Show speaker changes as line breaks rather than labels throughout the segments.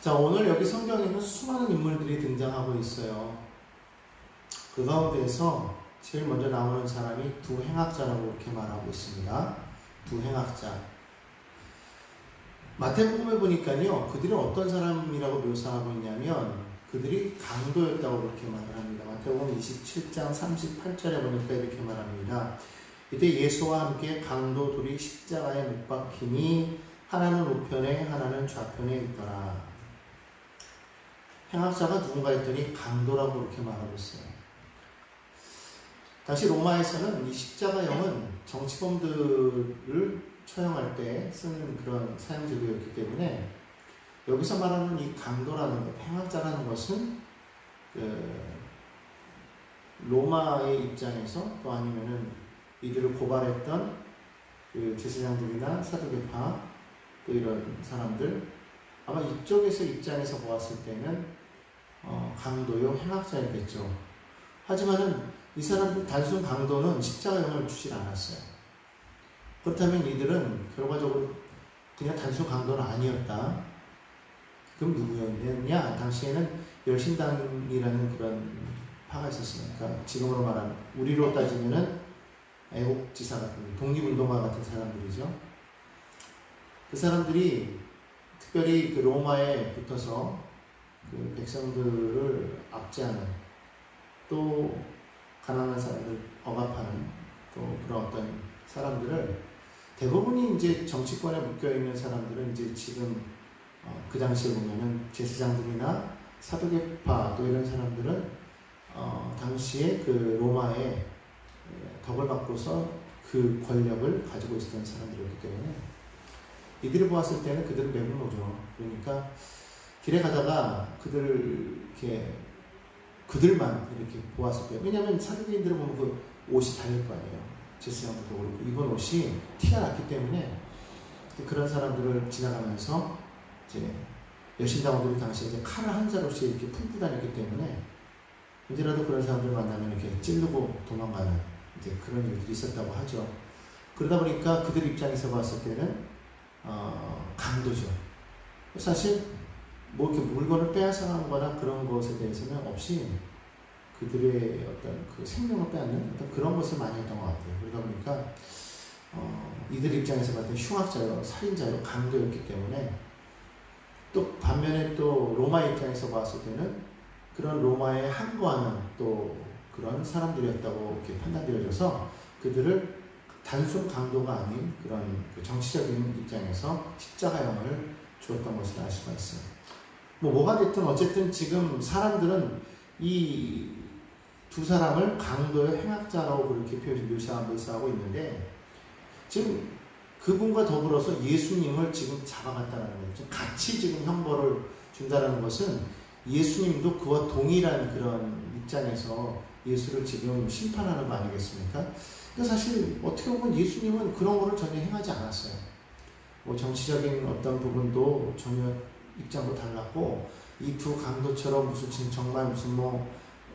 자, 오늘 여기 성경에는 수많은 인물들이 등장하고 있어요. 그 가운데에서 제일 먼저 나오는 사람이 두 행악자라고 이렇게 말하고 있습니다. 두 행악자. 마태복음에 보니까요, 그들이 어떤 사람이라고 묘사하고 있냐면 그들이 강도였다고 그렇게 말을 합니다. 마태복음 27장 38절에 보니까 이렇게 말합니다. 이때 예수와 함께 강도 둘이 십자가에 못 박히니 하나는 우편에 하나는 좌편에 있더라. 행악자가 누군가 했더니 강도라고 이렇게 말하고 있어요. 당시 로마에서는 이 십자가형은 정치범들을 처형할 때 쓰는 그런 사형제도였기 때문에 여기서 말하는 이 강도라는 것, 행악자라는 것은 로마의 입장에서 또 아니면은 이들을 고발했던 그 제사장들이나 사두개파 또 이런 사람들 아마 이쪽에서 입장에서 보았을 때는 강도요 행악자였겠죠. 하지만은 이 사람들 단순 강도는 십자가형을 주질 않았어요. 그렇다면 이들은 결과적으로 그냥 단순 강도는 아니었다. 그럼 누구였냐? 당시에는 열신당이라는 그런 파가 있었어요. 그러니까 지금으로 말하는 우리로 따지면은 애국지사 같은 독립운동가 같은 사람들이죠. 그 사람들이 특별히 그 로마에 붙어서 그 백성들을 압제하는 또 가난한 사람들 억압하는 또 그런 어떤 사람들을 대부분이 이제 정치권에 묶여있는 사람들은 이제 지금 그 당시에 보면은 제사장들이나 사두개파 또 이런 사람들은 당시에 그 로마의 덕을 받고서 그 권력을 가지고 있었던 사람들이었기 때문에 이들을 보았을 때는 그들은 매국노죠. 그러니까 길에 가다가 그들만 이렇게 보았을 때, 왜냐하면 사두개인들을 보면 그 옷이 달릴 거 아니에요. 제사장들도 그렇고 입은 옷이 티가 났기 때문에 그런 사람들을 지나가면서 이제 여신당원들이 당시에 이제 칼을 한 자루씩 이렇게 품고 다녔기 때문에 언제라도 그런 사람들 만나면 이렇게 찌르고 도망가는 이제 그런 일들이 있었다고 하죠. 그러다 보니까 그들 입장에서 봤을 때는 강도죠. 사실 뭐 이렇게 물건을 빼앗아가는 거나 그런 것에 대해서는 없이 그들의 어떤 그 생명을 빼앗는 어떤 그런 것을 많이 했던 것 같아요. 그러다 보니까 이들 입장에서 봤을 때 흉악자요, 살인자요, 강도였기 때문에 또 반면에 또 로마 입장에서 봤을 때는 그런 로마에 항거하는 또 그런 사람들이었다고 이렇게 판단되어져서 그들을 단순 강도가 아닌 그런 그 정치적인 입장에서 십자가형을 주었던 것을 알 수가 있어요. 뭐가 됐든 어쨌든 지금 사람들은 이 두 사람을 강도의 행악자라고 그렇게 묘사하고 있는데 지금 그분과 더불어서 예수님을 지금 잡아갔다는 거죠. 같이 지금 형벌을 준다는 것은 예수님도 그와 동일한 그런 입장에서 예수를 지금 심판하는 거 아니겠습니까? 그러니까 사실 어떻게 보면 예수님은 그런 거를 전혀 행하지 않았어요. 뭐 정치적인 어떤 부분도 전혀 입장도 달랐고 이 두 강도처럼 정말 무슨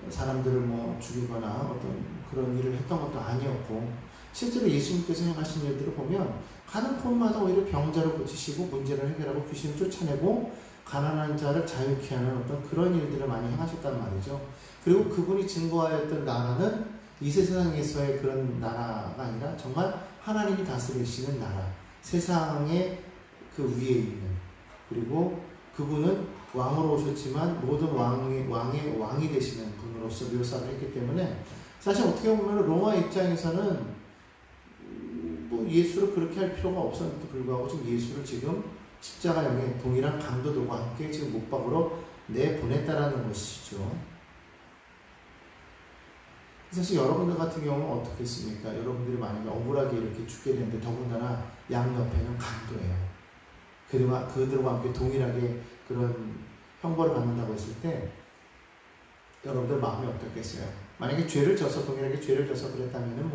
사람들을 죽이거나 어떤 그런 일을 했던 것도 아니었고 실제로 예수님께서 행하신 일들을 보면 가는 곳마다 오히려 병자를 고치시고 문제를 해결하고 귀신을 쫓아내고 가난한 자를 자유케 하는 어떤 그런 일들을 많이 행하셨단 말이죠. 그리고 그분이 증거하였던 나라는 이 세상에서의 그런 나라가 아니라 정말 하나님이 다스리시는 나라, 세상의 그 위에 있는, 그리고 그분은 왕으로 오셨지만 모든 왕의 왕이 되시는 분으로서 묘사를 했기 때문에 사실 어떻게 보면 로마 입장에서는 예수를 그렇게 할 필요가 없었는데도 불구하고 지금 예수를 지금 십자가형에 동일한 강도들과 함께 지금 못박으로 내보냈다라는 것이죠. 사실 여러분들 같은 경우는 어떻겠습니까? 여러분들이 만약에 억울하게 이렇게 죽게 되는데 더군다나 양옆에는 강도예요. 그들과 함께 동일하게 그런 형벌을 받는다고 했을 때 여러분들 마음이 어떻겠어요? 만약에 죄를 져서 동일하게 죄를 져서 그랬다면은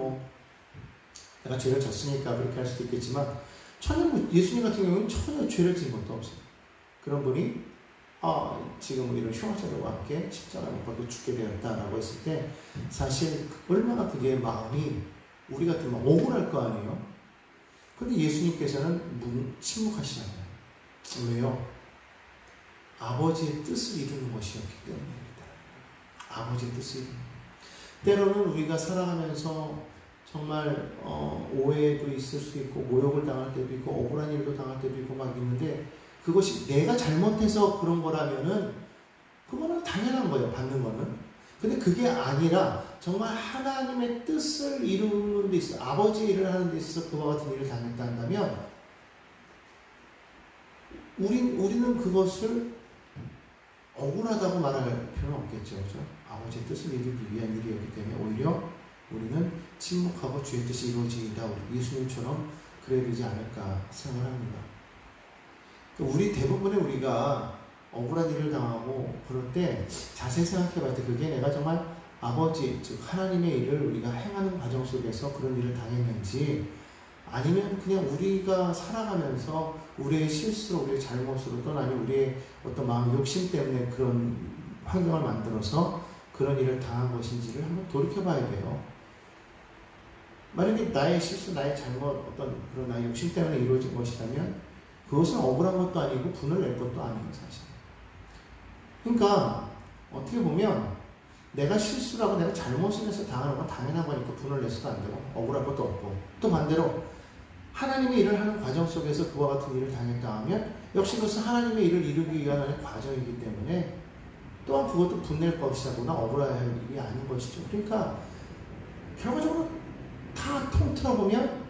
내가 죄를 졌으니까 그렇게 할 수도 있겠지만 전혀 예수님 같은 경우는 전혀 죄를 진 것도 없어요. 그런 분이 지금 이런 흉악자들과 함께 십자가에 못 박혀 죽게 되었다라고 했을 때 사실 얼마나 그게 마음이 우리 같으면 억울할 거 아니에요? 그런데 예수님께서는 침묵하시잖아요. 왜요? 아버지의 뜻을 이루는 것이었기 때문입니다. 아버지의 뜻을 이루는 것. 때로는 우리가 살아가면서 정말 오해도 있을 수 있고 모욕을 당할 때도 있고 억울한 일도 당할 때도 있고 막 있는데 그것이 내가 잘못해서 그런 거라면은 그거는 당연한 거예요. 받는 거는. 근데 그게 아니라 정말 하나님의 뜻을 이루는 데 있어서 아버지의 일을 하는 데 있어서 그와 같은 일을 당했다 한다면 우리는 그것을 억울하다고 말할 필요는 없겠죠. 그렇죠? 아버지의 뜻을 이루기 위한 일이었기 때문에 오히려 우리는 침묵하고 주의 뜻이 이루어지이다. 예수님처럼 그래야 되지 않을까 생각합니다. 우리 대부분의 우리가 억울한 일을 당하고 그럴 때 자세히 생각해 봤을 때 그게 내가 정말 아버지, 즉 하나님의 일을 우리가 행하는 과정 속에서 그런 일을 당했는지 아니면 그냥 우리가 살아가면서 우리의 실수로, 우리의 잘못으로 또는 아니면 우리의 어떤 마음 욕심 때문에 그런 환경을 만들어서 그런 일을 당한 것인지를 한번 돌이켜봐야 돼요. 만약에 나의 실수, 나의 잘못, 어떤 그런 나의 욕심 때문에 이루어진 것이라면 그것은 억울한 것도 아니고 분을 낼 것도 아니에요, 사실. 그러니까 어떻게 보면 내가 실수라고 내가 잘못을 해서 당하는 건 당연한 거니까 분을 내서도 안 되고 억울할 것도 없고 또 반대로 하나님의 일을 하는 과정 속에서 그와 같은 일을 당했다 하면 역시 그것은 하나님의 일을 이루기 위한 과정이기 때문에 또한 그것도 분낼 것이라거나 억울해야 할 일이 아닌 것이죠. 그러니까 결과적으로 다 통틀어보면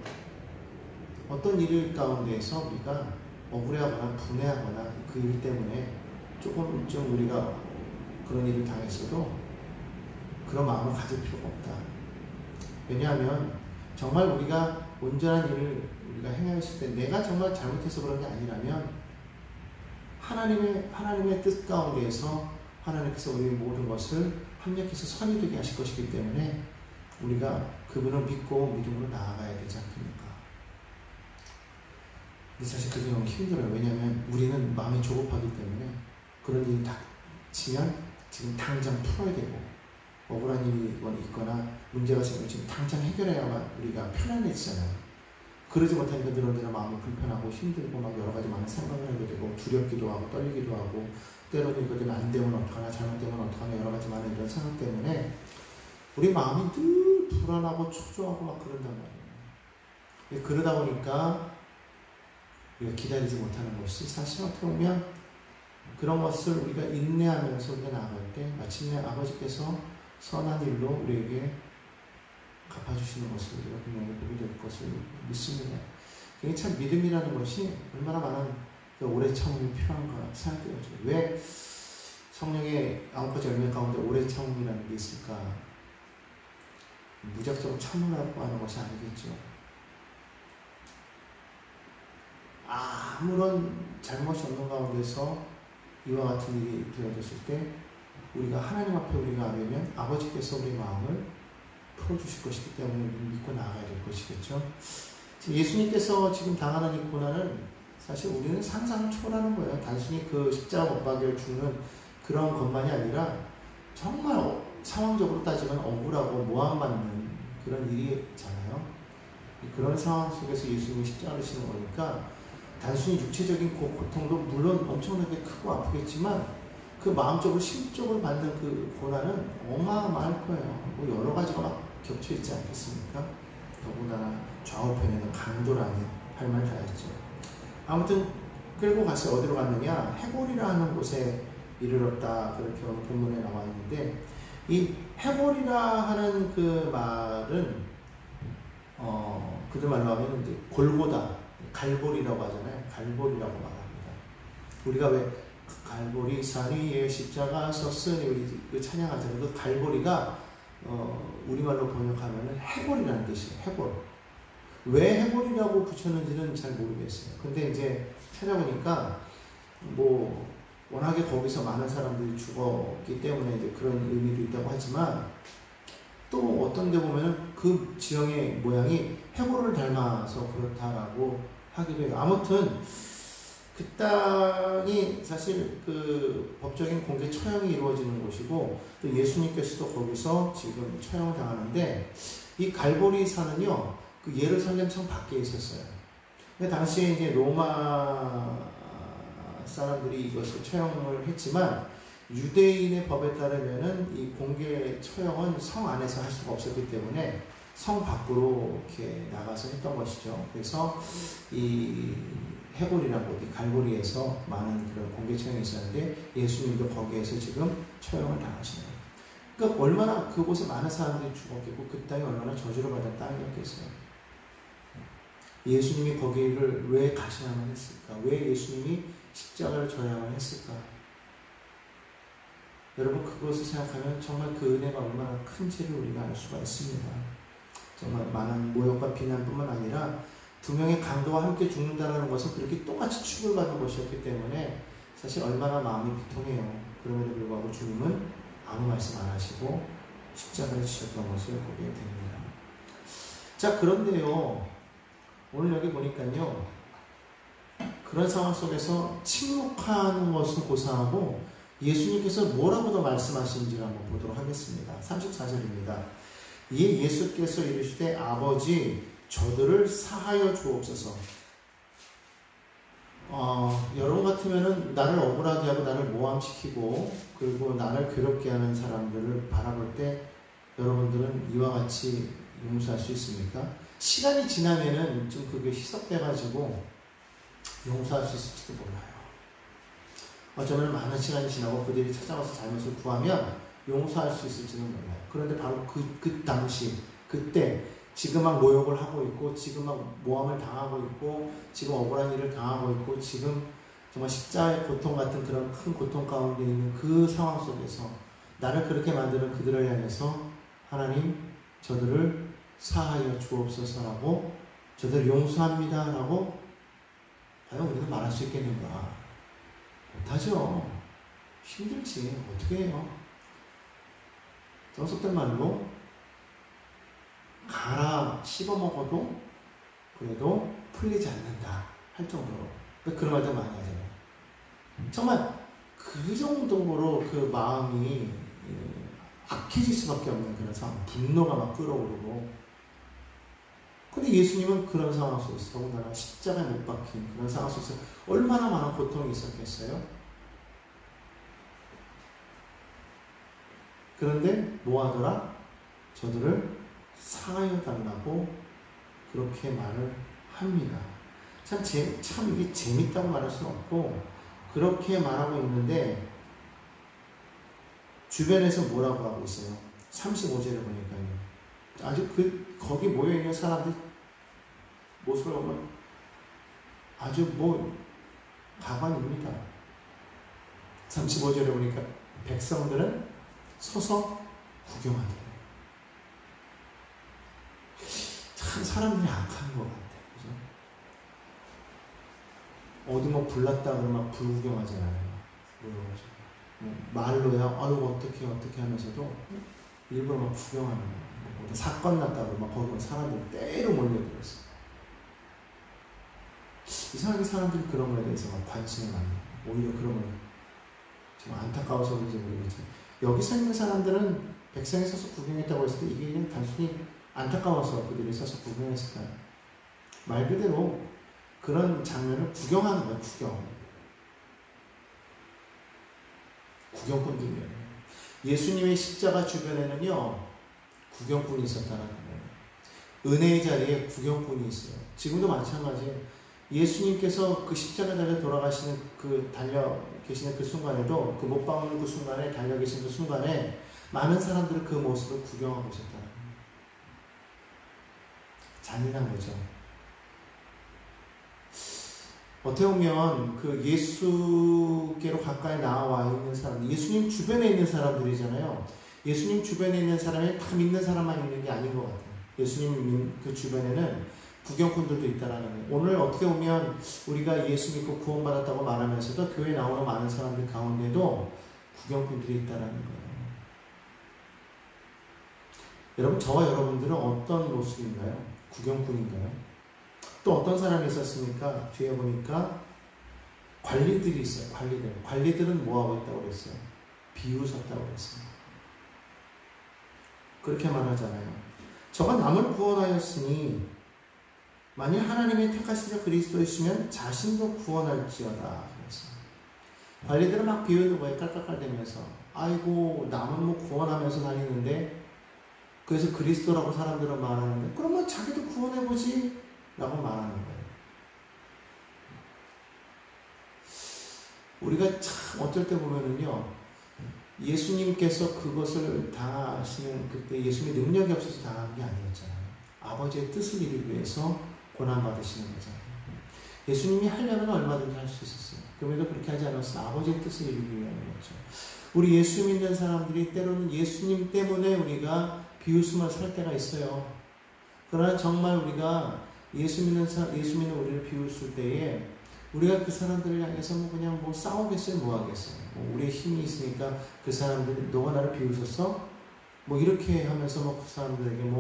어떤 일 가운데에서 우리가 억울해하거나 분해하거나 그 일 때문에 조금 좀 우리가 그런 일을 당했어도 그런 마음을 가질 필요가 없다. 왜냐하면 정말 우리가 온전한 일을 우리가 행하였을 때 내가 정말 잘못해서 그런 게 아니라면 하나님의 뜻 가운데에서 하나님께서 우리의 모든 것을 합력해서 선이 되게 하실 것이기 때문에 우리가 그분을 믿고 믿음으로 나아가야 되지 않습니까? 근데 사실 그게 너무 힘들어요. 왜냐하면 우리는 마음이 조급하기 때문에 그런 일이 닥치면 지금 당장 풀어야 되고 억울한 일이 있거나 문제가 생기면 지금 당장 해결해야만 우리가 편안해지잖아요. 그러지 못하니까 늘어지는 마음이 불편하고 힘들고 막 여러 가지 많은 생각을 하게 되고 두렵기도 하고 떨리기도 하고 때로는 이거 되면 안 되면 어떡하나 잘못되면 어떡하나 여러 가지 많은 이런 생각 때문에 우리 마음이 늘 불안하고 초조하고 막 그런단 말이에요. 그러다 보니까 우리가 기다리지 못하는 것이 사실 어떻게 보면 그런 것을 우리가 인내하면서 우리가 나아갈 때 마침내 아버지께서 선한 일로 우리에게 갚아주시는 것을 우리가 분명히 보게 될 것을 믿습니다. 그게 참 믿음이라는 것이 얼마나 많은 오래 참음이 필요한가 생각해요. 왜 성령의 9가지 열매 가운데 오래 참음이라는 게 있을까? 무작정 참으라고 하는 것이 아니겠죠. 아무런 잘못이 없는 가운데서 이와 같은 일이 되어졌을 때 우리가 하나님 앞에 우리가 아뢰면 아버지께서 우리 마음을 풀어주실 것이기 때문에 믿고 나아가야 될 것이겠죠. 지금 예수님께서 지금 당하는 이 고난은 사실 우리는 상상을 초월하는 거예요. 단순히 그 십자가 못 박여 죽는 그런 것만이 아니라 정말 상황적으로 따지면 억울하고 모함받는 그런 일이잖아요. 그런 상황 속에서 예수님이 십자가를 지는 거니까 단순히 육체적인 고통도 물론 엄청나게 크고 아프겠지만 그 마음적으로 심적으로 받는 그 고난은 어마어마할 거예요. 뭐 여러 가지가 막 겹쳐 있지 않겠습니까? 더군다나 좌우편에는 강도라니 할 말 다 했죠. 아무튼 끌고 가서 어디로 갔느냐? 해골이라 하는 곳에 이르렀다. 그렇게 오늘 본문에 나와 있는데 이 해골이라 하는 그 말은 그들 말로 하면 이제 골고다, 갈보리라고 하잖아요. 갈보리라고 말합니다. 우리가 왜 갈보리 산 위에 십자가 섰으니 우리 그 찬양하잖아요. 그 갈보리가 우리말로 번역하면 해골이라는 뜻이에요. 해골. 왜 해골이라고 붙였는지는 잘 모르겠어요. 근데 이제 찾아보니까 뭐 워낙에 거기서 많은 사람들이 죽었기 때문에 이제 그런 의미도 있다고 하지만 또 어떤 데 보면은 그 지형의 모양이 해골을 닮아서 그렇다라고 하기도 해요. 아무튼 그 땅이 사실 그 법적인 공개 처형이 이루어지는 곳이고 또 예수님께서도 거기서 지금 처형을 당하는데 이 갈보리 산은요 그 예루살렘 성 밖에 있었어요. 근데 당시에 이제 로마 사람들이 이것을 처형을 했지만 유대인의 법에 따르면은 이 공개 처형은 성 안에서 할 수가 없었기 때문에 성 밖으로 이렇게 나가서 했던 것이죠. 그래서 이 해골이라고 이 갈고리에서 많은 그런 공개 처형이 있었는데 예수님도 거기에서 지금 처형을 당하시는 거예요. 그러니까 얼마나 그곳에 많은 사람들이 죽었겠고 그 땅이 얼마나 저주를 받은 땅이었겠어요. 예수님이 거기를 왜 가셔야만 했을까? 왜 예수님이 십자가를 져야만 했을까? 여러분 그것을 생각하면 정말 그 은혜가 얼마나 큰지를 우리가 알 수가 있습니다. 정말 많은 모욕과 비난뿐만 아니라 두 명의 강도와 함께 죽는다는 것은 그렇게 똑같이 축을 받는 것이었기 때문에 사실 얼마나 마음이 비통해요. 그럼에도 불구하고 주님은 아무 말씀 안 하시고 십자가를 지셨던 것을 보게 됩니다. 자, 그런데요, 오늘 여기 보니까요, 그런 상황 속에서 침묵하는 것은 고사하고 예수님께서 뭐라고 더 말씀하시는지를 한번 보도록 하겠습니다. 34절입니다. 이에 예수께서 이르시되 아버지 저들을 사하여 주옵소서. 여러분 같으면은 나를 억울하게 하고 나를 모함시키고 그리고 나를 괴롭게 하는 사람들을 바라볼 때 여러분들은 이와 같이 용서할 수 있습니까? 시간이 지나면은 좀 그게 희석돼가지고 용서할 수 있을지도 몰라요. 어쩌면 많은 시간이 지나고 그들이 찾아와서 잘못을 구하면 용서할 수 있을지는 몰라요. 그런데 바로 그 당시, 그때 지금 막 모욕을 하고 있고 지금 막 모함을 당하고 있고 지금 억울한 일을 당하고 있고 지금 정말 십자가의 고통 같은 그런 큰 고통 가운데 있는 그 상황 속에서 나를 그렇게 만드는 그들을 향해서 하나님 저들을 사하여 주옵소서라고 저들을 용서합니다 라고 과연 우리는 말할 수 있겠는가? 못하죠. 힘들지. 어떻게 해요? 정석된 말로 갈아 씹어먹어도 그래도 풀리지 않는다 할 정도로 그런 말도 많이 하잖아요. 정말 그 정도로 그 마음이 악해질 수밖에 없는 그런 상황, 분노가 막 끓어오르고. 근데 예수님은 그런 상황 속에서 더군다나 십자가에 못 박힌 그런 상황 속에서 얼마나 많은 고통이 있었겠어요? 그런데 뭐 하더라? 저들을 사하여 달라고 그렇게 말을 합니다. 참 이게 재밌다고 말할 수는 없고 그렇게 말하고 있는데 주변에서 뭐라고 하고 있어요? 35절에 보니까요. 아주 거기 모여있는 사람들 모습을 보면 아주 가관입니다. 35절에 보니까 백성들은 서서 구경하더래요. 참 사람들이 악한 것 같아요. 그죠? 어디 불났다 그러면 막 불구경하잖아요. 말로야 어떻게 하면서도 일부러 막 구경하는 거예요. 사건 났다 그러면 거기 사람들이 때로 몰려들었어요. 이상하게 사람들이 그런 거에 대해서 막 관심이 많아요. 오히려 그런 걸 좀 안타까워서 그런지 모르겠지만 여기 서 있는 사람들은 백성이 서서 구경했다고 했을 때 이게 그냥 단순히 안타까워서 그들이 서서 구경했을까요? 말 그대로 그런 장면을 구경하는 거예요. 구경꾼들이에요. 예수님의 십자가 주변에는요 구경꾼이 있었다는 거예요. 은혜의 자리에 구경꾼이 있어요. 지금도 마찬가지예요. 예수님께서 그 십자가 달려 돌아가시는 달려 계시는 그 순간에도 그 못 박는 그 순간에 달려 계신 그 순간에 많은 사람들이 그 모습을 구경하고 있었다는 거예요. 잔인한 거죠. 어떻게 보면 그 예수께로 가까이 나와 있는 사람, 예수님 주변에 있는 사람들이잖아요. 예수님 주변에 있는 사람이 다 믿는 사람만 있는 게 아닌 것 같아요. 예수님 그 주변에는 구경꾼들도 있다라는 거예요. 오늘 어떻게 보면 우리가 예수 믿고 구원받았다고 말하면서도 교회에 나오는 많은 사람들 가운데도 구경꾼들이 있다라는 거예요. 여러분, 저와 여러분들은 어떤 모습인가요? 구경꾼인가요? 또 어떤 사람이 있었습니까? 뒤에 보니까 관리들이 있어요. 관리들은 뭐하고 있다고 그랬어요? 비웃었다고 그랬어요. 그렇게 말하잖아요. 저가 남을 구원하였으니 만일 하나님의 택하신 자 그리스도이시면 자신도 구원할지어다. 그랬어요. 관리들은 막 비웃는 거예요. 깔깔깔대면서. 아이고 남은 뭐 구원하면서 다니는데, 그래서 그리스도라고 사람들은 말하는데 그러면 자기도 구원해보지 라고 말하는 거예요. 우리가 참 어쩔 때 보면은요, 예수님께서 그것을 당하시는 그때 예수님의 능력이 없어서 당한 게 아니었잖아요. 아버지의 뜻을 이루기 위해서 고난받으시는 거잖아요. 예수님이 하려면 얼마든지 할 수 있었어요. 그럼에도 그렇게 하지 않았어요. 아버지의 뜻을 이루기 위함이었죠. 우리 예수 믿는 사람들이 때로는 예수님 때문에 우리가 비웃음을 살 때가 있어요. 그러나 정말 우리가 예수 믿는 우리를 비웃을 때에 우리가 그 사람들을 향해서 그냥 싸우겠어요? 뭐 하겠어요? 우리의 힘이 있으니까 그 사람들이 너가 나를 비웃었어? 이렇게 하면서 그 사람들에게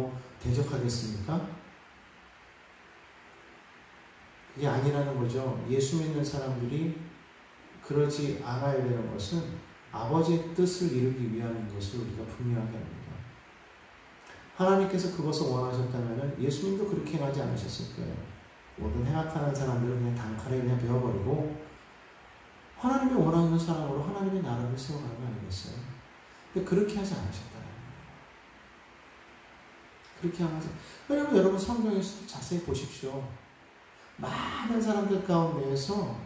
대적하겠습니까? 그게 아니라는 거죠. 예수 믿는 사람들이 그러지 않아야 되는 것은 아버지의 뜻을 이루기 위함인 것을 우리가 분명하게 합니다. 하나님께서 그것을 원하셨다면 예수님도 그렇게 행하지 않으셨을 거예요. 모든 행악하는 사람들을 그냥 단칼에 그냥 베어버리고 하나님이 원하는 사람으로 하나님의 나라를 세워가는 거 아니겠어요? 근데 그렇게 하지 않으셨다는 거예요. 그렇게 하면서, 왜냐면 여러분 성경에서도 자세히 보십시오. 많은 사람들 가운데에서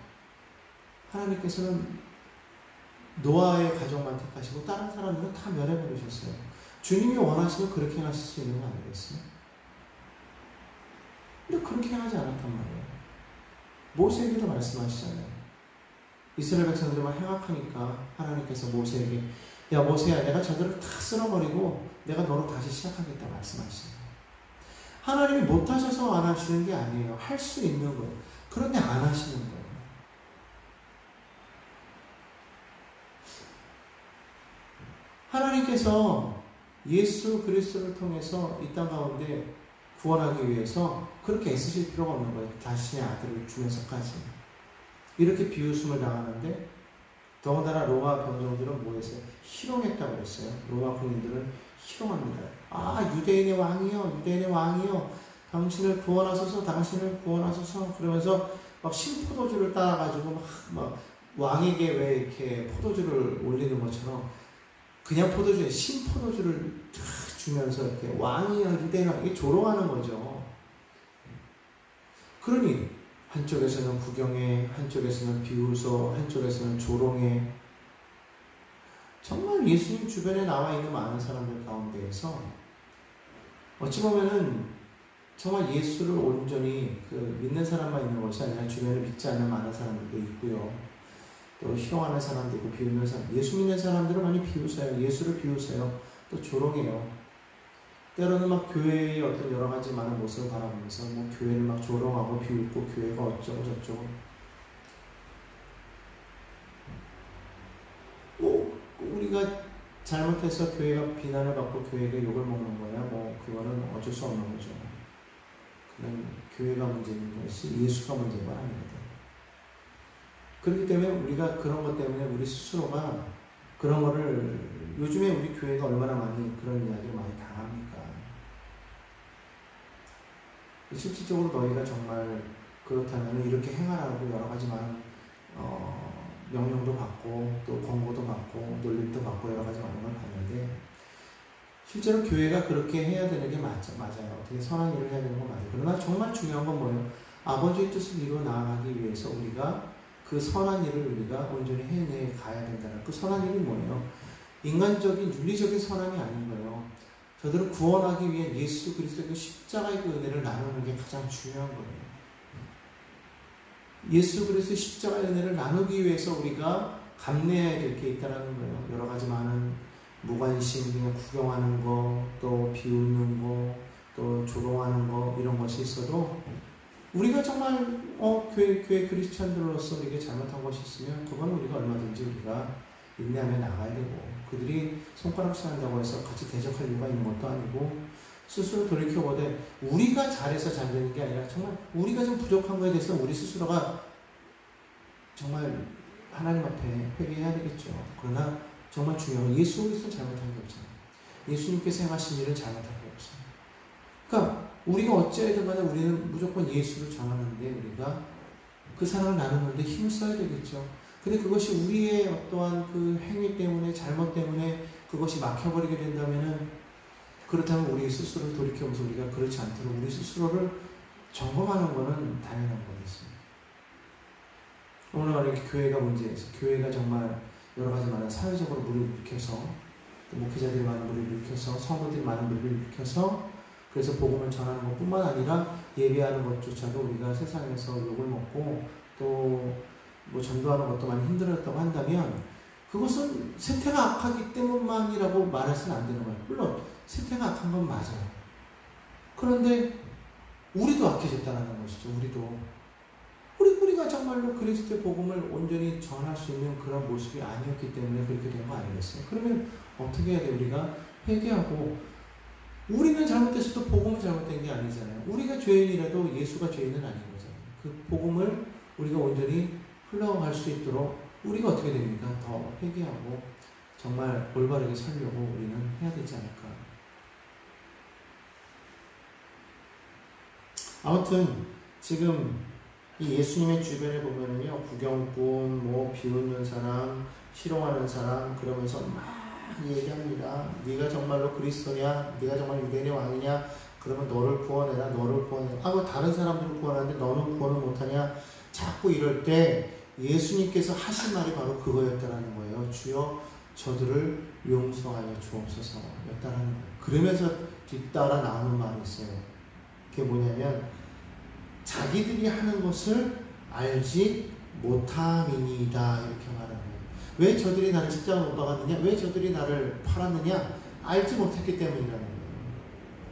하나님께서는 노아의 가족만 택하시고 다른 사람들은 다 멸해버리셨어요. 주님이 원하시면 그렇게 하실 수 있는 거 아니겠어요? 근데 그렇게 하지 않았단 말이에요. 모세에게도 말씀하시잖아요. 이스라엘 백성들만 행악하니까 하나님께서 모세에게 야 모세야 내가 저들을 다 쓸어버리고 내가 너로 다시 시작하겠다 말씀하시잖아요. 하나님이 못하셔서 안 하시는 게 아니에요. 할 수 있는 거예요. 그런데 안 하시는 거예요. 하나님께서 예수 그리스도를 통해서 이 땅 가운데 구원하기 위해서 그렇게 애쓰실 필요가 없는 거예요. 자신의 아들을 주면서까지. 이렇게 비웃음을 당하는데 더군다나 로마 병정들은 뭐 했어요? 희롱했다고 그랬어요. 로마 군인들은 희롱합니다. 아 유대인의 왕이요 유대인의 왕이요 당신을 구원하소서 당신을 구원하소서 그러면서 막 신포도주를 따라가지고 막 왕에게 왜 이렇게 포도주를 올리는 것처럼 그냥 포도주에 신포도주를 주면서 이렇게 왕이야 유대인 왕 이게 조롱하는 거죠. 그러니 한쪽에서는 구경해, 한쪽에서는 비웃어, 한쪽에서는 조롱해. 정말 예수님 주변에 나와 있는 많은 사람들 가운데에서 어찌 보면은 정말 예수를 온전히 믿는 사람만 있는 것이 아니라 주변에 믿지 않는 많은 사람들도 있고요. 또 희롱하는 사람도 있고 비웃는 사람, 예수 믿는 사람들은 많이 비웃어요. 예수를 비웃어요. 또 조롱해요. 때로는 막 교회의 어떤 여러 가지 많은 모습을 바라보면서 교회를 막 조롱하고 비웃고 교회가 어쩌고 저쩌고 우리가 잘못해서 교회가 비난을 받고 교회가 욕을 먹는 거야 그거는 어쩔 수 없는 거죠. 그건 교회가 문제인 것이 예수가 문제가 아닙니다. 그렇기 때문에 우리가 그런 것 때문에 우리 스스로가 그런 거를 요즘에 우리 교회가 얼마나 많이 그런 이야기를 많이 당합니까? 실질적으로 너희가 정말 그렇다면 이렇게 행하라고 여러 가지 많은 명령도 받고 또 권고도 받고 놀림도 받고 여러 가지 많은 걸 받는데 실제로 교회가 그렇게 해야 되는 게 맞아요. 어떻게 선한 일을 해야 되는 건 맞아요. 그러나 정말 중요한 건 뭐예요? 아버지의 뜻을 이루어 나아가기 위해서 우리가 그 선한 일을 우리가 온전히 해내 가야 된다는 그 선한 일이 뭐예요? 인간적인 윤리적인 선함이 아닌 거예요. 저들을 구원하기 위해 예수 그리스도의 그 십자가의 그 은혜를 나누는 게 가장 중요한 거예요. 예수 그리스도의 십자가의 은혜를 나누기 위해서 우리가 감내해야 될 게 있다는 거예요. 여러 가지 많은 무관심, 그냥 구경하는 거, 또 비웃는 거, 또 조롱하는 거 이런 것이 있어도 우리가 정말 교회 크리스찬들로서 우리가 잘못한 것이 있으면 그건 우리가 얼마든지 우리가 인내하며 나가야 되고 그들이 손가락질 한다고 해서 같이 대적할 이유가 있는 것도 아니고 스스로 돌이켜보되 우리가 잘해서 잘 되는 게 아니라 정말 우리가 좀 부족한 거에 대해서 우리 스스로가 정말 하나님 앞에 회개해야 되겠죠. 그러나 정말 중요한 건 예수 그리스도는 잘못한 게 없잖아요. 예수님께서 행하신 일은 잘못한 게 없어요. 그러니까 우리가 어찌하든 간에 우리는 무조건 예수를 전하는데 우리가 그 사랑을 나누는데 힘을 써야 되겠죠. 근데 그것이 우리의 어떠한 그 행위 때문에, 잘못 때문에 그것이 막혀버리게 된다면은, 그렇다면 우리 스스로를 돌이켜보면서 우리가 그렇지 않도록 우리 스스로를 점검하는 것은 당연한 거겠습니다. 오늘 만약에 교회가 문제에서, 교회가 정말 여러 가지 많은 사회적으로 무리를 일으켜서, 또 목회자들이 많은 무리를 일으켜서, 성도들이 많은 무리를 일으켜서, 그래서 복음을 전하는 것뿐만 아니라 예배하는 것조차도 우리가 세상에서 욕을 먹고 또 뭐 전도하는 것도 많이 힘들었다고 한다면, 그것은 세태가 악하기 때문만이라고 말해서는 안 되는 거예요. 물론 세태가 악한 건 맞아요. 그런데 우리도 악해졌다는 것이죠. 우리가 정말로 그리스도의 복음을 온전히 전할 수 있는 그런 모습이 아니었기 때문에 그렇게 된 거 아니겠어요? 그러면 어떻게 해야 돼요? 우리가 회개하고, 우리는 잘못됐어도 복음은 잘못된 게 아니잖아요. 우리가 죄인이라도 예수가 죄인은 아닌 거잖아요. 그 복음을 우리가 온전히 흘러갈 수 있도록 우리가 어떻게 됩니까? 더 회개하고 정말 올바르게 살려고 우리는 해야 되지 않을까. 아무튼 지금 이 예수님의 주변에 보면은요, 구경꾼, 뭐 비웃는 사람, 희롱하는 사람, 그러면서 막 얘기합니다. 네가 정말로 그리스도냐? 네가 정말 유대인의 왕이냐? 그러면 너를 구원해라, 너를 구원해라. 뭐 다른 사람들을 구원하는데 너는 구원을 못하냐? 자꾸 이럴 때 예수님께서 하신 말이 바로 그거였다라는 거예요. 주여 저들을 용서하여 주옵소서 였다라는 거예요. 그러면서 뒤따라 나오는 말이 있어요. 그게 뭐냐면, 자기들이 하는 것을 알지 못함이니이다, 이렇게 말하는 거예요. 왜 저들이 나를 십자가에 못 박았느냐? 왜 저들이 나를 팔았느냐? 알지 못했기 때문이라는 거예요.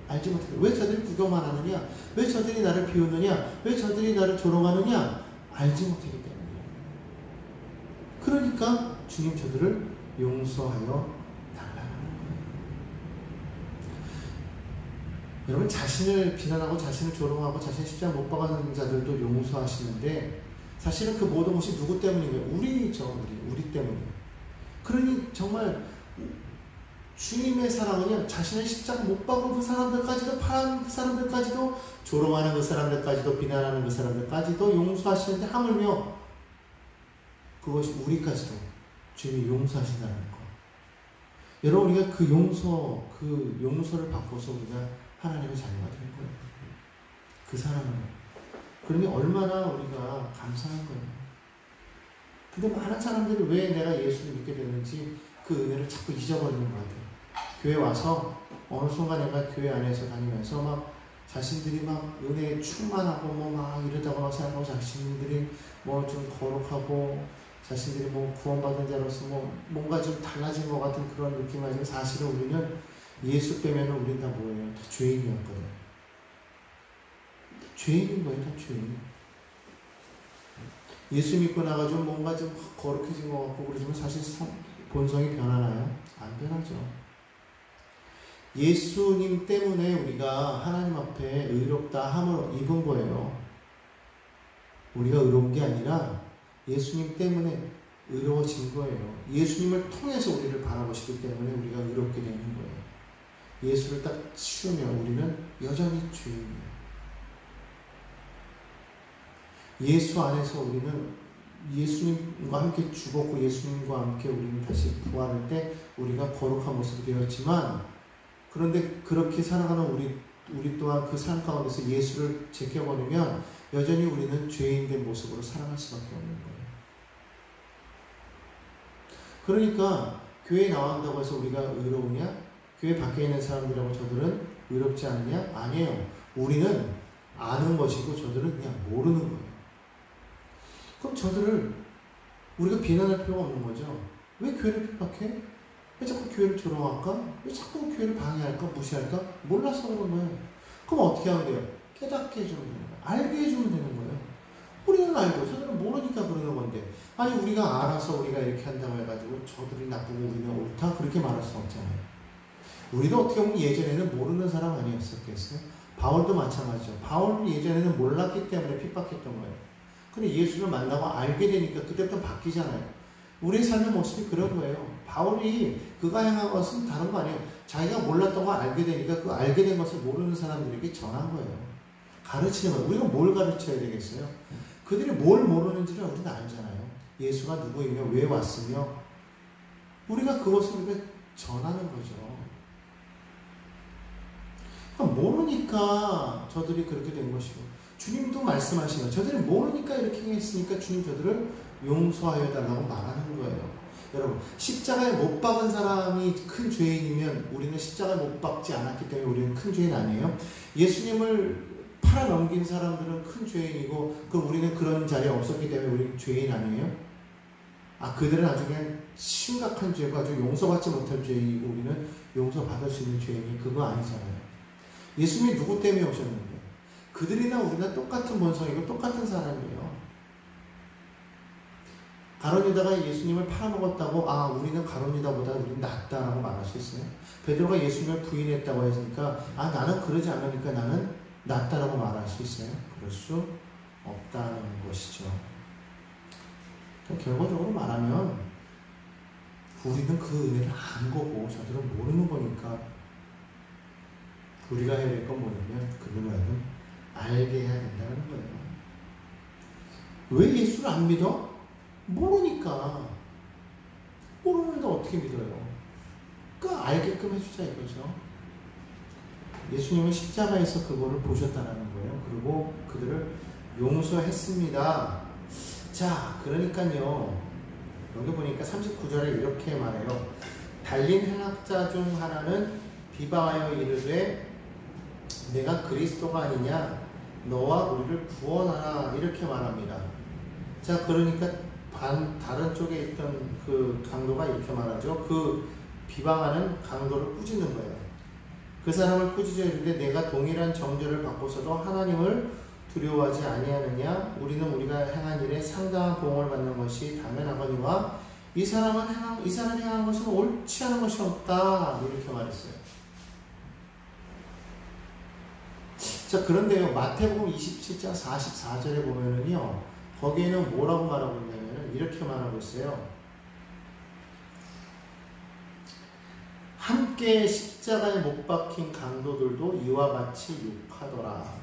알지 못했기 때문에. 왜 저들이 구경만 하느냐? 왜 저들이 나를 비우느냐? 왜 저들이 나를 조롱하느냐? 알지 못했기 때문이에요. 그러니까 주님 저들을 용서하여 달라는 거예요. 여러분, 자신을 비난하고 자신을 조롱하고 자신을 십자가 못 박아놓은 자들도 용서하시는데, 사실은 그 모든 것이 누구 때문이에요? 우리죠. 우리 때문이에요. 그러니 정말 주님의 사랑은요, 자신을 십자가 못 박은 그 사람들까지도, 파란 그 사람들까지도, 조롱하는 그 사람들까지도, 비난하는 그 사람들까지도 용서하시는데, 하물며 그것이 우리까지도 주님이 용서하신다는 거. 여러분, 우리가 그 용서를 받고서 우리가 하나님의 자녀가 된 거예요. 그 사랑을. 그러니 얼마나 우리가 감사한 거예요. 근데 많은 사람들이 왜 내가 예수를 믿게 됐는지 그 은혜를 자꾸 잊어버리는 것 같아요. 교회 와서 어느 순간 내가 교회 안에서 다니면서 막 자신들이 막 은혜에 충만하고 뭐 막 이러다가 막 생각하고, 자신들이 뭐 좀 거룩하고 자신들이 뭐 구원받은 자로서 뭐 뭔가 좀 달라진 것 같은 그런 느낌. 하지만 사실은 우리는 예수 빼면 우리는 다 뭐예요? 다 죄인이었거든요. 죄인인 거예요, 다 죄인. 예수 믿고 나가지고 뭔가 좀 거룩해진 것 같고 그러지만 사실 본성이 변하나요? 안 변하죠. 예수님 때문에 우리가 하나님 앞에 의롭다 함을 입은 거예요. 우리가 의로운 게 아니라 예수님 때문에 의로워진 거예요. 예수님을 통해서 우리를 바라보시기 때문에 우리가 의롭게 되는 거예요. 예수를 딱 치우면 우리는 여전히 죄인이에요. 예수 안에서 우리는 예수님과 함께 죽었고 예수님과 함께 우리는 다시 부활할 때 우리가 거룩한 모습이 되었지만, 그런데 그렇게 살아가는 우리 또한 그 삶 가운데서 예수를 제껴버리면 여전히 우리는 죄인된 모습으로 살아갈 수밖에 없는 거예요. 그러니까 교회에 나온다고 해서 우리가 의로우냐? 교회 밖에 있는 사람들하고 저들은 의롭지 않느냐? 아니에요. 우리는 아는 것이고 저들은 그냥 모르는 거예요. 그럼 저들을 우리가 비난할 필요가 없는 거죠. 왜 교회를 핍박해? 왜 자꾸 교회를 조롱할까? 왜 자꾸 교회를 방해할까? 무시할까? 몰라서 그런 거예요. 그럼 어떻게 하면 돼요? 깨닫게 해주면 되는 거예요. 알게 해주면 되는 거예요. 우리는 알고 저들은 모르니까 그러는 건데, 아니 우리가 알아서 우리가 이렇게 한다고 해가지고 저들이 나쁘고 우리는 옳다? 그렇게 말할 수 없잖아요. 우리도 어떻게 보면 예전에는 모르는 사람 아니었었겠어요? 바울도 마찬가지죠. 바울도 예전에는 몰랐기 때문에 핍박했던 거예요. 근데 예수를 만나고 알게 되니까 그때부터 바뀌잖아요. 우리의 삶의 모습이 그런 거예요. 바울이 그가 행한 것은 다른 거 아니에요. 자기가 몰랐던 거 알게 되니까 그 알게 된 것을 모르는 사람들에게 전한 거예요. 가르치는 거예요. 우리가 뭘 가르쳐야 되겠어요? 그들이 뭘 모르는지를 우리는 알잖아요. 예수가 누구이며 왜 왔으며 우리가 그것을 우리가 전하는 거죠. 모르니까 저들이 그렇게 된 것이고 주님도 말씀하시면 저들이 모르니까 이렇게 했으니까 주님 저들을 용서하여 달라고 말하는 거예요. 여러분, 십자가에 못 박은 사람이 큰 죄인이면 우리는 십자가에 못 박지 않았기 때문에 우리는 큰 죄인 아니에요? 예수님을 팔아넘긴 사람들은 큰 죄인이고 그럼 우리는 그런 자리에 없었기 때문에 우리는 죄인 아니에요? 그들은 아주 그냥 심각한 죄고 아주 용서받지 못할 죄인이고 우리는 용서받을 수 있는 죄인이 그거 아니잖아요. 예수님이 누구 때문에 오셨는데 그들이나 우리나 똑같은 본성이고 똑같은 사람이에요. 가룟 유다가 예수님을 팔아먹었다고 우리는 가룟 유다보다 우리는 낫다라고 말할 수 있어요? 베드로가 예수님을 부인했다고 했으니까 나는 그러지 않으니까 나는 낫다라고 말할 수 있어요? 그럴 수 없다는 것이죠. 결과적으로 말하면 우리는 그 은혜를 안 거고 저들은 모르는 거니까 우리가 해야 될 건 뭐냐면 그들은 알게 해야 된다는 거예요. 왜 예수를 안 믿어? 모르니까. 모르는데 어떻게 믿어요? 그러니까 알게끔 해주자 이거죠. 예수님은 십자가에서 그거를 보셨다는 거예요. 그리고 그들을 용서했습니다. 자, 그러니까요. 여기 보니까 39절에 이렇게 말해요. 달린 행악자 중 하나는 비방하여 이르되 내가 그리스도가 아니냐 너와 우리를 구원하라 이렇게 말합니다. 자, 그러니까 다른 쪽에 있던 그 강도가 이렇게 말하죠. 그 비방하는 강도를 꾸짖는 거예요. 그 사람을 꾸짖어 이르되 내가 동일한 정죄를 받고서도 하나님을 두려워하지 아니하느냐? 우리는 우리가 행한 일에 상당한 보응을 받는 것이 당연하거니와 이 사람이 행한 것은 옳지 않은 것이 없다 이렇게 말했어요. 자, 그런데요, 마태복음 27장 44절에 보면은요, 거기에는 뭐라고 말하고 있냐면은 이렇게 말하고 있어요. 함께 십자가에 못 박힌 강도들도 이와 같이 욕하더라.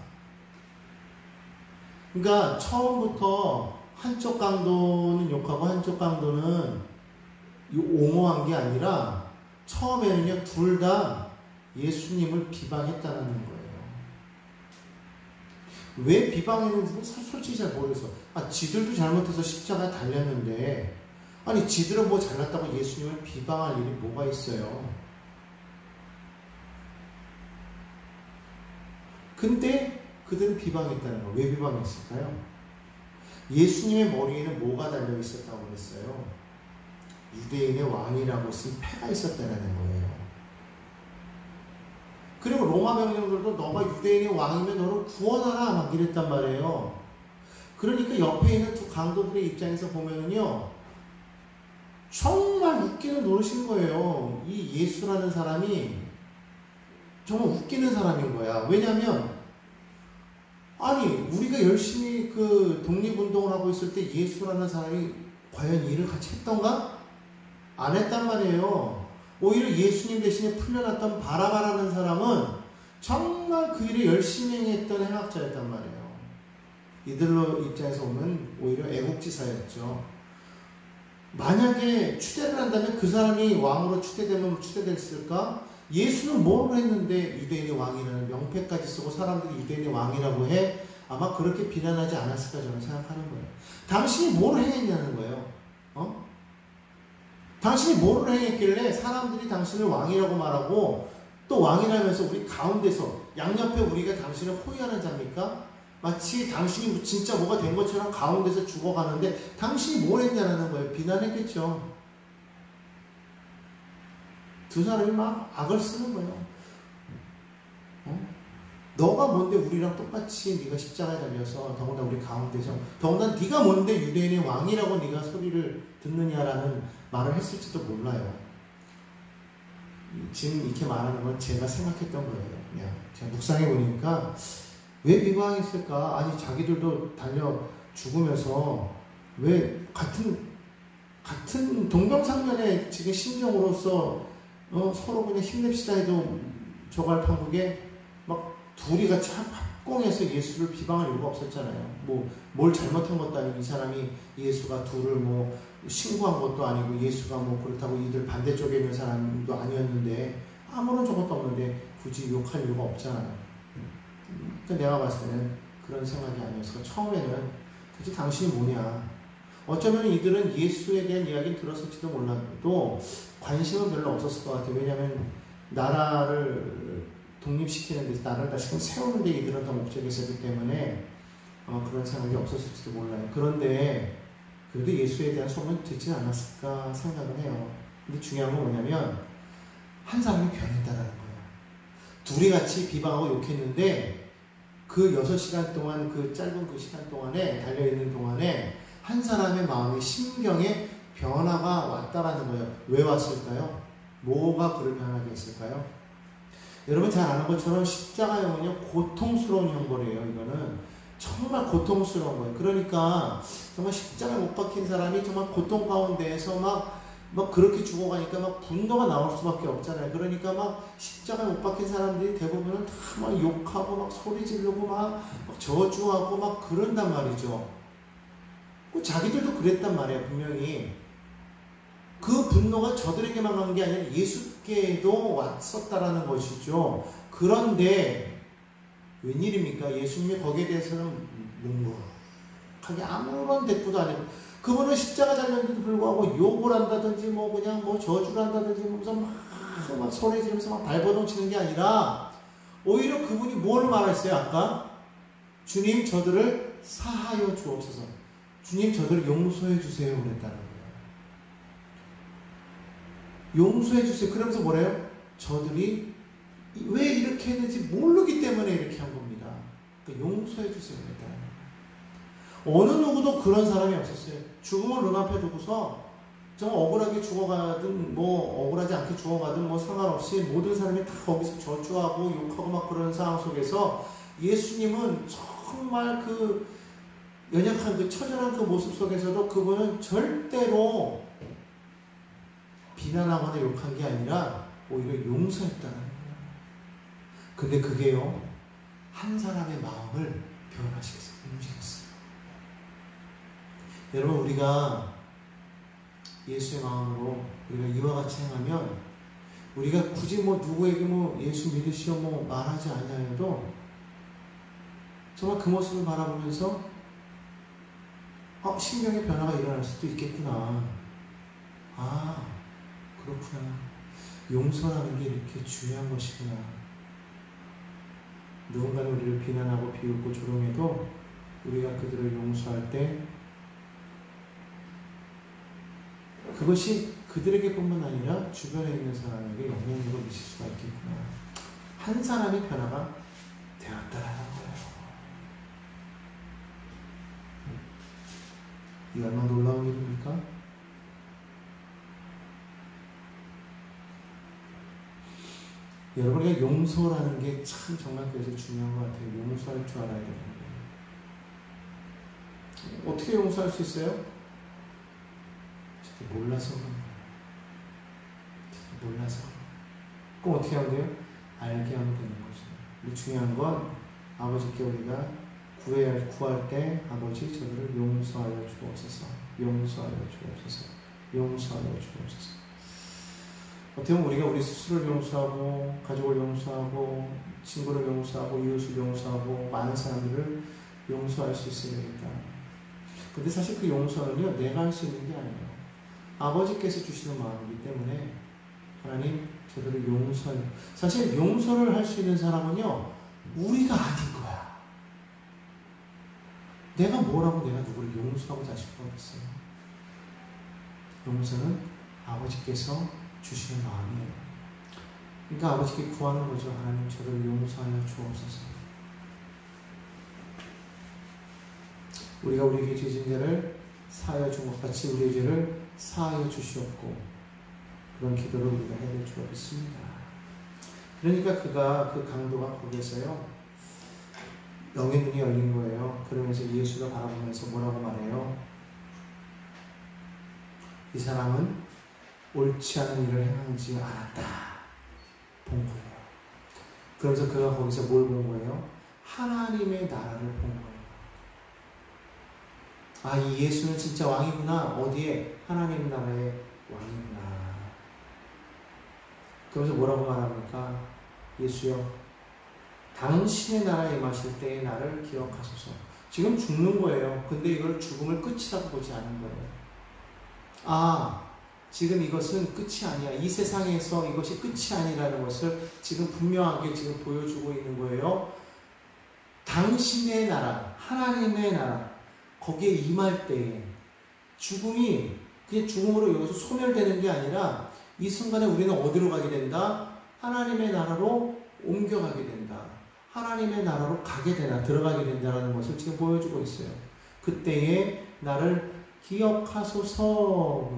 그러니까 처음부터 한쪽 강도는 욕하고 한쪽 강도는 옹호한 게 아니라 처음에는요, 둘 다 예수님을 비방했다는 거예요. 왜 비방했는지는 솔직히 잘 모르겠어. 지들도 잘못해서 십자가에 달렸는데 지들은 뭐 잘났다고 예수님을 비방할 일이 뭐가 있어요. 근데 그들은 비방했다는 거. 왜 비방했을까요? 예수님의 머리에는 뭐가 달려있었다고 그랬어요? 유대인의 왕이라고 쓴 패가 있었다는 거예요. 그리고 로마 병정들도 너가 유대인의 왕이면 너를 구원하라 막 이랬단 말이에요. 그러니까 옆에 있는 두 강도들의 입장에서 보면은요, 정말 웃기는 노릇인 거예요. 이 예수라는 사람이 정말 웃기는 사람인 거야. 왜냐면 우리가 열심히 그 독립운동을 하고 있을 때 예수라는 사람이 과연 일을 같이 했던가? 안 했단 말이에요. 오히려 예수님 대신에 풀려났던 바라바라는 사람은 정말 그 일을 열심히 행했던 행악자였단 말이에요. 이들로 입장에서 보면 오히려 애국지사였죠. 만약에 추대를 한다면 그 사람이 왕으로 추대되면 추대됐을까? 예수는 뭘 했는데 유대인의 왕이라는 명패까지 쓰고 사람들이 유대인의 왕이라고 해? 아마 그렇게 비난하지 않았을까 저는 생각하는 거예요. 당신이 뭘 행했냐는 거예요. 당신이 뭘 행했길래 사람들이 당신을 왕이라고 말하고 또 왕이라면서 우리 가운데서 양옆에 우리가 당신을 호위하는 자입니까? 마치 당신이 진짜 뭐가 된 것처럼 가운데서 죽어가는데 당신이 뭘 했냐는 거예요. 비난했겠죠. 두 사람이 막 악을 쓰는 거예요. 너가 뭔데 우리랑 똑같이 네가 십자가에 달려서 더군다나 우리 가운데서 더군다나 네가 뭔데 유대인의 왕이라고 네가 소리를 듣느냐라는 말을 했을지도 몰라요. 지금 이렇게 말하는 건 제가 생각했던 거예요. 그냥 제가 묵상해 보니까 왜 비방했을까? 자기들도 달려 죽으면서 왜 같은 동병상련의 지금 심정으로서 서로 그냥 힘냅시다 해도 저갈판국에 막 둘이 같이 특공해서 예수를 비방할 이유가 없었잖아요. 뭘 잘못한 것도 아니고 이 사람이 예수가 둘을 신고한 것도 아니고 예수가 그렇다고 이들 반대쪽에 있는 사람도 아니었는데 아무런 저것도 없는데 굳이 욕할 이유가 없잖아요. 그러니까 내가 봤을 때는 그런 생각이 아니었어. 처음에는 도대체 당신이 뭐냐. 어쩌면 이들은 예수에 대한 이야기를 들었을지도 몰라도 관심은 별로 없었을 것 같아요. 왜냐하면 나라를 독립시키는 데, 나라를 다시금 세우는 데 이들은 더 목적이 있었기 때문에 그런 생각이 없었을지도 몰라요. 그런데 그래도 예수에 대한 소문을 듣지 않았을까 생각을 해요. 근데 중요한 건 뭐냐면 한 사람이 변했다라는 거예요. 둘이 같이 비방하고 욕했는데 그 6시간 동안, 그 짧은 그 시간 동안에, 달려있는 동안에 한 사람의 마음의 심경에 변화가 왔다라는 거예요. 왜 왔을까요? 뭐가 그를 변하게 했을까요? 여러분 잘 아는 것처럼 십자가형은요, 고통스러운 형벌이에요. 이거는 정말 고통스러운 거예요. 그러니까 정말 십자가에 못 박힌 사람이 정말 고통 가운데에서 막 그렇게 죽어가니까 막 분노가 나올 수밖에 없잖아요. 그러니까 막 십자가에 못 박힌 사람들이 대부분은 다 막 욕하고 막 소리 지르고 막 저주하고 막 그런단 말이죠. 자기들도 그랬단 말이에요. 분명히 그 분노가 저들에게만 간 게 아니라 예수께도 왔었다라는 것이죠. 그런데 웬일입니까? 예수님이 거기에 대해서는 묵묵하게 아무런 대꾸도 안 해요. 그분은 십자가 달렸는데도 불구하고 욕을 한다든지 그냥 저주를 한다든지 무슨 막 소리 지르면서 막 발버둥 치는 게 아니라 오히려 그분이 뭘 말했어요? 아까 주님 저들을 사하여 주옵소서. 주님 저들을 용서해 주세요 그랬다는 거예요. 용서해 주세요. 그러면서 뭐래요? 저들이 왜 이렇게 했는지 모르기 때문에 이렇게 한 겁니다. 그러니까 용서해 주세요 그랬다는 거예요. 어느 누구도 그런 사람이 없었어요. 죽음을 눈앞에 두고서 정말 억울하게 죽어가든 억울하지 않게 죽어가든 상관없이 모든 사람이 다 거기서 저주하고 욕하고 막 그런 상황 속에서 예수님은 정말 그 연약한 그 처절한 그 모습 속에서도 그분은 절대로 비난하거나 욕한 게 아니라 오히려 용서했다는 거예요. 근데 그게요, 한 사람의 마음을 변화시켜서 움직였어요. 여러분, 우리가 예수의 마음으로 우리가 이와 같이 행하면 우리가 굳이 누구에게 예수 믿으시오 말하지 아니하여도 정말 그 모습을 바라보면서 심경의 변화가 일어날 수도 있겠구나. 그렇구나. 용서라는 게 이렇게 중요한 것이구나. 누군가는 우리를 비난하고 비웃고 조롱해도 우리가 그들을 용서할 때 그것이 그들에게뿐만 아니라 주변에 있는 사람에게 영향력을 미칠 수가 있겠구나. 한 사람의 변화가 되었다라는 거예요. 이 얼마나 놀라운 일입니까? 여러분에게 용서라는 게 참 정말 그래서 중요한 것 같아요. 용서할 줄 알아야 되는 거예요. 어떻게 용서할 수 있어요? 몰라서 그런 거예요. 몰라서. 그럼 어떻게 하면 돼요? 알게 하면 되는 거죠. 근데 중요한 건 아버지께 우리가 구할 때 아버지 저들을 용서하여 주옵소서. 용서하여 주옵소서. 용서하여 주옵소서. 어떻게 보면 우리가 우리 스스로를 용서하고 가족을 용서하고 친구를 용서하고 이웃을 용서하고 많은 사람들을 용서할 수 있어야 되겠다. 근데 사실 그 용서는요, 내가 할 수 있는 게 아니에요. 아버지께서 주시는 마음이기 때문에 하나님 저들을 용서해요. 사실 용서를 할 수 있는 사람은요, 우리가 아닌 거야. 내가 뭐라고 내가 누구를 용서하고자 싶은 거 없어요. 용서는 아버지께서 주시는 마음이에요. 그러니까 아버지께 구하는 거죠. 하나님 저들을 용서하여 주옵소서. 우리가 우리에게 죄진 죄를 사하여 준 것 같이 우리의 죄를 사하여 주시옵고, 그런 기도를 우리가 해야 될 줄 믿습니다. 그러니까 그가 그 강도가 거기에서요, 영의 눈이 열린 거예요. 그러면서 예수를 바라보면서 뭐라고 말해요? 이 사람은 옳지 않은 일을 행하지 않았다 본 거예요. 그러면서 그가 거기서 뭘 본 거예요? 하나님의 나라를 본 거예요. 아, 이 예수는 진짜 왕이구나. 어디에? 하나님 나라의 왕이구나. 그러면서 뭐라고 말합니까? 예수여, 당신의 나라에 임하실 때에 나를 기억하소서. 지금 죽는 거예요. 근데 이걸 죽음을 끝이라고 보지 않은 거예요. 아, 지금 이것은 끝이 아니야. 이 세상에서 이것이 끝이 아니라는 것을 지금 분명하게 지금 보여주고 있는 거예요. 당신의 나라, 하나님의 나라, 거기에 임할 때에 죽음이 그냥 죽음으로 여기서 소멸되는 게 아니라 이 순간에 우리는 어디로 가게 된다? 하나님의 나라로 옮겨가게 된다. 하나님의 나라로 가게 되나 들어가게 된다는 것을 지금 보여주고 있어요. 그때에 나를 기억하소서.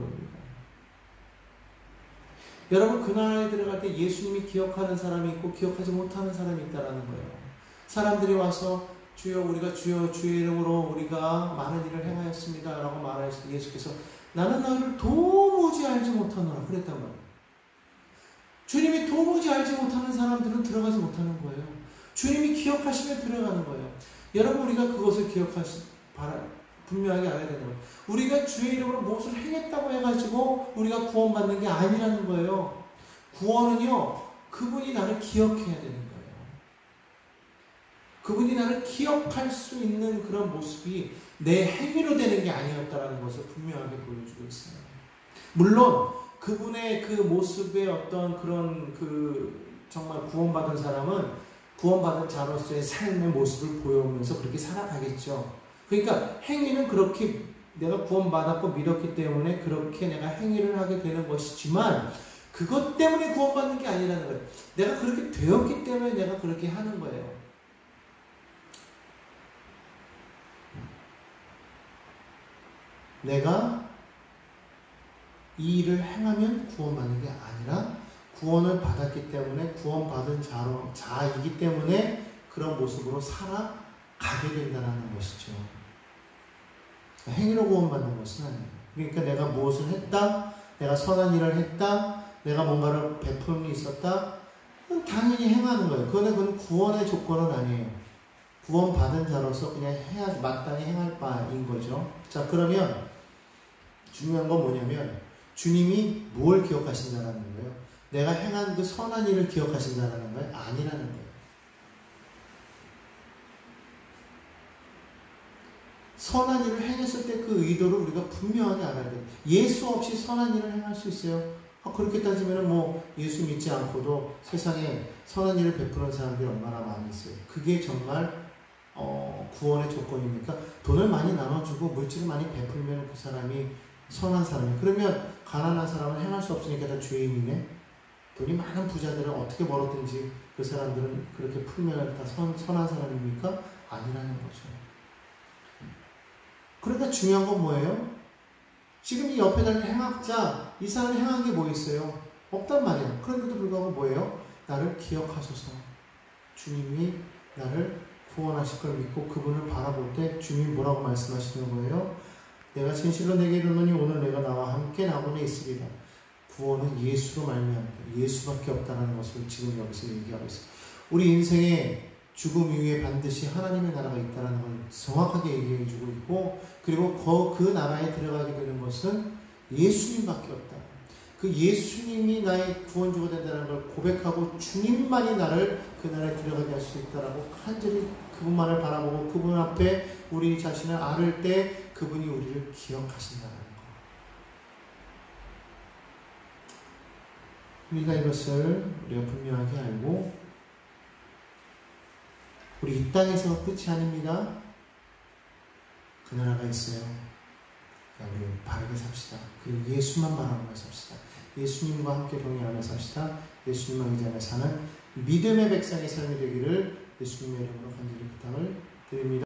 여러분, 그 나라에 들어갈 때 예수님이 기억하는 사람이 있고 기억하지 못하는 사람이 있다는 거예요. 사람들이 와서 주여, 우리가 주여 주의 이름으로 우리가 많은 일을 행하였습니다 라고 말하였을 때 예수께서 나는 너희를 도무지 알지 못하노라 그랬단 말이에요. 주님이 도무지 알지 못하는 사람들은 들어가지 못하는 거예요. 주님이 기억하시면 들어가는 거예요. 여러분, 우리가 그것을 분명하게 알아야 되는 거예요. 우리가 주의 이름으로 무엇을 행했다고 해가지고 우리가 구원받는 게 아니라는 거예요. 구원은요, 그분이 나를 기억해야 되는 거예요. 그분이 나를 기억할 수 있는 그런 모습이 내 행위로 되는 게 아니었다는 것을 분명하게 보여주고 있어요. 물론 그분의 그 모습의 어떤 그런 정말 구원받은 사람은 구원받은 자로서의 삶의 모습을 보여오면서 그렇게 살아가겠죠. 그러니까 행위는 그렇게 내가 구원받았고 믿었기 때문에 그렇게 내가 행위를 하게 되는 것이지만 그것 때문에 구원받는 게 아니라는 거예요. 내가 그렇게 되었기 때문에 내가 그렇게 하는 거예요. 내가 이 일을 행하면 구원받는 게 아니라 구원을 받았기 때문에 구원받은 자이기 때문에 그런 모습으로 살아가게 된다는 것이죠. 행위로 구원받는 것은 아니에요. 그러니까 내가 무엇을 했다, 내가 선한 일을 했다, 내가 뭔가를 베품이 있었다, 당연히 행하는 거예요. 그건 구원의 조건은 아니에요. 구원받은 자로서 그냥 마땅히 행할 바인 거죠. 자, 그러면 중요한 건 뭐냐면 주님이 뭘 기억하신다는 거예요? 내가 행한 그 선한 일을 기억하신다는 거예요? 아니라는 거예요. 선한 일을 행했을 때 그 의도를 우리가 분명하게 알아야 돼요. 예수 없이 선한 일을 행할 수 있어요? 그렇게 따지면 예수 믿지 않고도 세상에 선한 일을 베푸는 사람들이 얼마나 많이 있어요. 그게 정말 구원의 조건입니까? 돈을 많이 나눠주고 물질을 많이 베풀면 그 사람이 선한 사람이에요. 그러면 가난한 사람은 행할 수 없으니까 다 죄인이네. 돈이 많은 부자들은 어떻게 벌었든지 그 사람들은 그렇게 풀면 다 선한 사람입니까? 아니라는 거죠. 그러니까 중요한 건 뭐예요? 지금 이 옆에 다니는 행악자, 이 사람이 행한 게 뭐 있어요? 없단 말이에요. 그런데도 불구하고 뭐예요? 나를 기억하소서. 주님이 나를 구원하실 걸 믿고 그분을 바라볼 때 주님이 뭐라고 말씀하시는 거예요? 내가 진실로 내게 이르노니 오늘 내가 나와 함께 나무에 있으리라. 구원은 예수로 말미암다. 예수밖에 없다는 것을 지금 여기서 얘기하고 있어요. 우리 인생에 죽음 이후에 반드시 하나님의 나라가 있다는 걸 정확하게 얘기해 주고 있고, 그리고 그 나라에 들어가게 되는 것은 예수님밖에 없다. 그 예수님이 나의 구원주가 된다는 걸 고백하고 주님만이 나를 그 나라에 들어가게 할 수 있다라고 간절히 그분만을 바라보고 그분 앞에 우리 자신을 아를 때 그분이 우리를 기억하신다는 거. 우리가 이것을 우리가 분명하게 알고 우리 이 땅에서 끝이 아닙니다. 그 나라가 있어요. 우리 바르게 삽시다. 그리고 예수만 바라보며 삽시다. 예수님과 함께 동행하며 삽시다. 예수님만 의지하며 사는 믿음의 백성의 삶이 되기를 예수님의 이름으로 간절히 부탁을 드립니다.